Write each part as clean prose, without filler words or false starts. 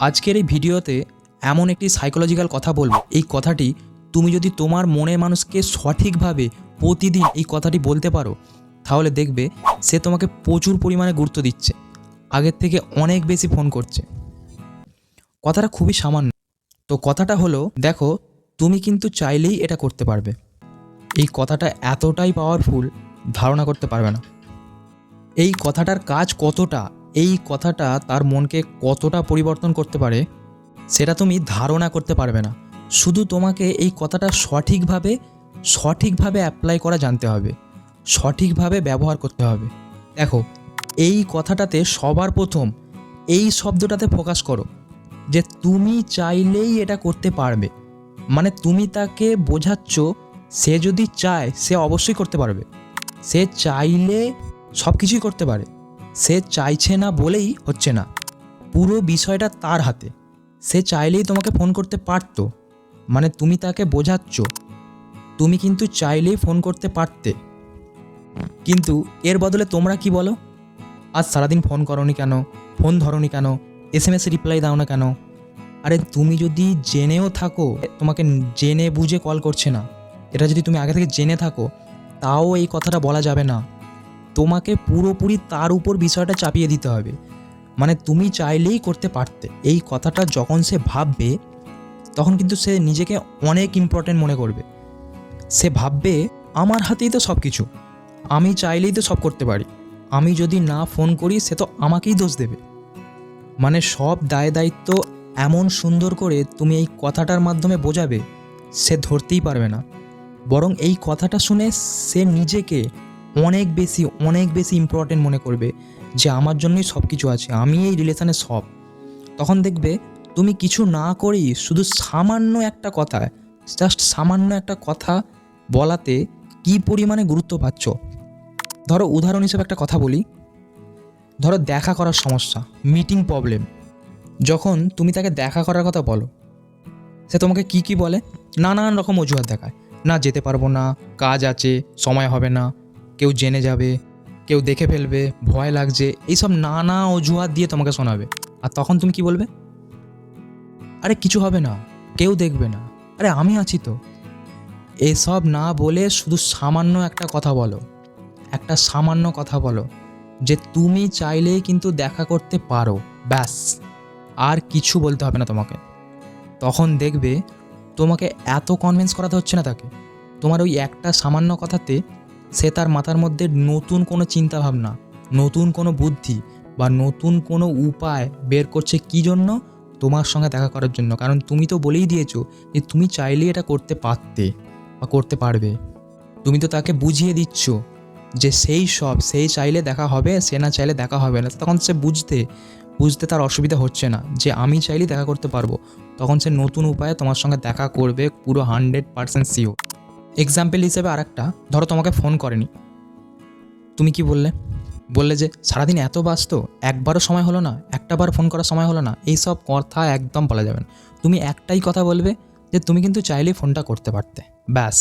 আজকের এই ভিডিওতে এমন একটি সাইকোলজিক্যাল কথা বলবো, এই কথাটি তুমি যদি তোমার মনের মানুষকে সঠিকভাবে প্রতিদিন এই কথাটি বলতে পারো, তাহলে দেখবে সে তোমাকে প্রচুর পরিমাণে গুরুত্ব দিচ্ছে, আগের থেকে অনেক বেশি ফোন করছে। কথাটা খুবই সামান্য। তো কথাটা হলো, দেখো তুমি কিন্তু চাইলেই এটা করতে পারবে। এই কথাটা এতটাই পাওয়ারফুল, ধারণা করতে পারবে না। এই কথাটার কাজ কতটা, এই কথাটা তার মনকে কতটা পরিবর্তন করতে পারে, সেটা তুমি ধারণা করতে পারবে না। শুধু তোমাকে এই কথাটা সঠিকভাবে অ্যাপ্লাই করা জানতে হবে, সঠিকভাবে ব্যবহার করতে হবে। দেখো, এই কথাটাতে সবার প্রথম এই শব্দটাতে ফোকাস করো যে তুমি চাইলেই এটা করতে পারবে। মানে তুমি তাকে বোঝাচ্ছ সে যদি চায় সে অবশ্যই করতে পারবে। সে চাইলে সব কিছুই করতে পারে, সে চাইছে না বলেই হচ্ছে না। পুরো বিষয়টা তার হাতে। সে চাইলেই তোমাকে ফোন করতে পারতো, মানে তুমি তাকে বোঝাচ্ছ তুমি কিন্তু চাইলেই ফোন করতে পারতে। কিন্তু এর বদলে তোমরা কি বলো? আজ সারাদিন ফোন করোনি কেন, ফোন ধরোনি কেন, SMS রিপ্লাই দাও না কেন? আরে তুমি যদি জেনেও থাকো তোমাকে জেনে বুঝে কল করছে না, এটা যদি তুমি আগে থেকে জেনে থাকো, তাও এই কথাটা বলা যাবে না। তোমাকে পুরোপুরি তার উপর বিষয়টা চাপিয়ে দিতে হবে। মানে তুমি চাইলেই করতে পারতে, এই কথাটা যখন সে ভাববে তখন কিন্তু সে নিজেকে অনেক ইম্পর্টেন্ট মনে করবে। সে ভাববে আমার হাতেই তো সব কিছু, আমি চাইলেই তো সব করতে পারি, আমি যদি না ফোন করি সে তো আমাকেই দোষ দেবে। মানে সব দায় দায়িত্ব এমন সুন্দর করে তুমি এই কথাটার মাধ্যমে বোঝাবে, সে ধরতেই পারবে না। বরং এই কথাটা শুনে সে নিজেকে অনেক বেশি ইম্পর্টেন্ট মনে করবে, যে আমার জন্যই সব কিছু আছে, আমি এই রিলেশানে সব। তখন দেখবে তুমি কিছু না করেই শুধু সামান্য একটা কথায়, জাস্ট সামান্য একটা কথা বলাতে কী পরিমাণে গুরুত্ব পাচ্ছ। ধরো উদাহরণ হিসেবে একটা কথা বলি, ধরো দেখা করার সমস্যা, মিটিং প্রবলেম। যখন তুমি তাকে দেখা করার কথা বলো, সে তোমাকে কি বলে? নানান রকম অজুহাত দেখায়। না যেতে পারবো না, কাজ আছে, সময় হবে না, কেউ জেনে যাবে, কেউ দেখে ফেলবে, ভয় লাগছে, এইসব নানা অজুহাত দিয়ে তোমাকে শোনাবে। আর তখন তুমি কি বলবে? আরে কিছু হবে না, কেউ দেখবে না, আরে আমি আছি তো। এসব না বলে শুধু সামান্য একটা কথা বলো, একটা সামান্য কথা বলো যে তুমি চাইলেই কিন্তু দেখা করতে পারো, ব্যাস। আর কিছু বলতে হবে না তোমাকে। তখন দেখবে তোমাকে এত কনভিন্স করাতে হচ্ছে না তাকে। তোমার ওই একটা সামান্য কথাতে সে তার মাথার মধ্যে নতুন কোনো চিন্তাভাবনা, নতুন কোনো বুদ্ধি বা নতুন কোনো উপায় বের করছে। কী জন্য? তোমার সঙ্গে দেখা করার জন্য। কারণ তুমি তো বলেই দিয়েছো যে তুমি চাইলেই এটা করতে পারতে বা করতে পারবে। তুমি তো তাকে বুঝিয়ে দিচ্ছ যে সেই চাইলে দেখা হবে, সে না চাইলে দেখা হবে না। তখন সে বুঝতে তার অসুবিধা হচ্ছে না যে আমি চাইলেই দেখা করতে পারবো। তখন সে নতুন উপায়ে তোমার সঙ্গে দেখা করবে, পুরো 100% শিওর। এক্সাম্পল হিসেবে আরেকটা, ধরো তোমাকে ফোন করেনি, তুমি কি বললে যে সারাদিন এত ব্যস্ত, একবারও সময় হলো না, একটাবার ফোন করার সময় হলো না। এইসব কথা একদম বলা যাবে না। তুমি একটাই কথা বলবে যে তুমি কিন্তু চাইলেই ফোনটা করতে পারতে, ব্যাস।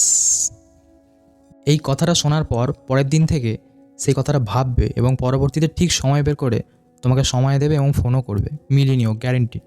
এই কথাটা শোনার পর পরের দিন থেকে সেই কথাটা ভাববে এবং পরবর্তীতে ঠিক সময় বের করে তোমাকে সময় দেবে এবং ফোনও করবে, মিলিয়ে নিও, গ্যারেন্টি।